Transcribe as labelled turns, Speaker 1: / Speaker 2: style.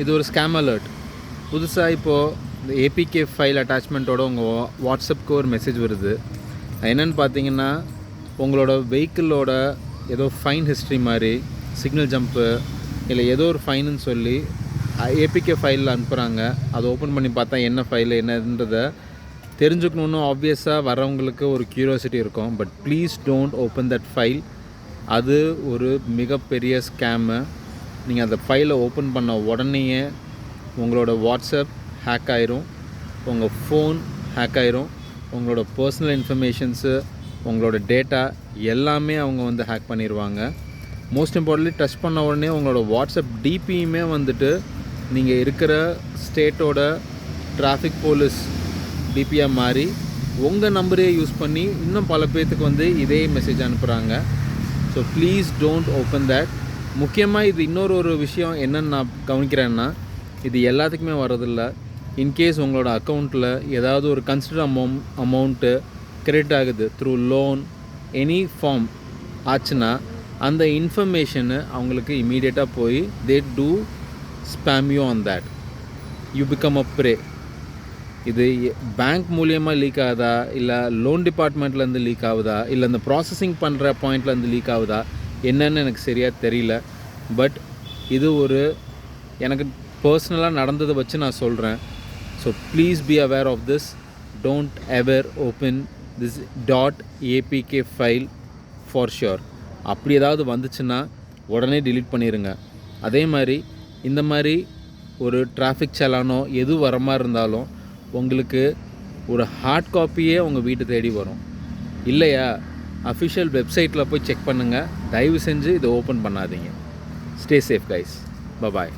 Speaker 1: இது ஒரு scam alert. புதுசாக இப்போது இந்த ஏபிகே ஃபைல் அட்டாச்மெண்ட்டோட உங்கள் வாட்ஸ்அப்புக்கு ஒரு மெசேஜ் வருது. என்னென்னு பார்த்தீங்கன்னா, உங்களோட வெஹிக்கிளோட ஏதோ ஃபைன் ஹிஸ்ட்ரி மாதிரி சிக்னல் ஜம்ப்பு இல்லை ஏதோ ஒரு ஃபைனுன்னு சொல்லி ஏபிகே ஃபைலில் அனுப்புகிறாங்க. அதை ஓப்பன் பண்ணி பார்த்தா என்ன ஃபைலு என்னன்றதை தெரிஞ்சுக்கணுன்னு ஆப்வியஸாக வரவங்களுக்கு ஒரு க்யூரியாசிட்டி இருக்கும். But please don't open that file. அது ஒரு மிகப்பெரிய ஸ்கேமு. நீங்கள் அந்த ஃபைலை ஓப்பன் பண்ண உடனேயே உங்களோட வாட்ஸ்அப் ஹேக் ஆயிரும், உங்கள் ஃபோன் ஹேக் ஆயிரும், உங்களோட பர்சனல் இன்ஃபர்மேஷன்ஸு, உங்களோட டேட்டா எல்லாமே அவங்க வந்து ஹேக் பண்ணிடுவாங்க. மோஸ்ட் இம்பார்ட்டன்ட்லி டச் பண்ண உடனே உங்களோட வாட்ஸ்அப் டிபியுமே வந்துட்டு நீங்கள் இருக்கிற ஸ்டேட்டோட டிராஃபிக் போலீஸ் டிபியாக மாறி உங்கள் நம்பரே யூஸ் பண்ணி இன்னும் பல பேர்த்துக்கு வந்து இதே மெசேஜ் அனுப்புகிறாங்க. So please don't open that. முக்கியமாக இது இன்னொரு விஷயம் என்னென்னு நான் கவனிக்கிறேன்னா, இது எல்லாத்துக்குமே வரதில்ல. இன்கேஸ் உங்களோட அக்கௌண்ட்டில் ஏதாவது ஒரு கன்சிடர் அமௌண்ட்டு கிரெடிட் ஆகுது த்ரூ லோன் எனி ஃபார்ம் ஆச்சுன்னா அந்த இன்ஃபர்மேஷனு அவங்களுக்கு இமீடியட்டாக போய் they do spam you on that. You become a pray. இது பேங்க் மூலியமாக லீக் ஆகுதா, இல்லை லோன் டிபார்ட்மெண்ட்லேருந்து லீக் ஆகுதா, இல்லை இந்த ப்ராசஸிங் பண்ணுற பாயிண்ட்லேருந்து லீக் ஆகுதா என்னன்னு எனக்கு சரியாக தெரியல. பட் இது ஒரு எனக்கு பர்சனலாக நடந்ததை வச்சு நான் சொல்கிறேன். So please be aware of this. Don't ever open this .apk file for sure. அப்படி ஏதாவது வந்துச்சுன்னா உடனே டிலீட் பண்ணிடுங்க. அதே மாதிரி இந்த மாதிரி ஒரு டிராஃபிக் சலானோ எது வர மாதிரி இருந்தாலும் உங்களுக்கு ஒரு ஹார்ட் காப்பியே உங்கள் வீட்டு தேடி வரும். இல்லையா, அஃபிஷியல் வெப்சைட்டில் போய் செக் பண்ணுங்கள். தயவு செஞ்சு இதை ஓப்பன் பண்ணாதீங்க. Stay safe guys. பபாய்.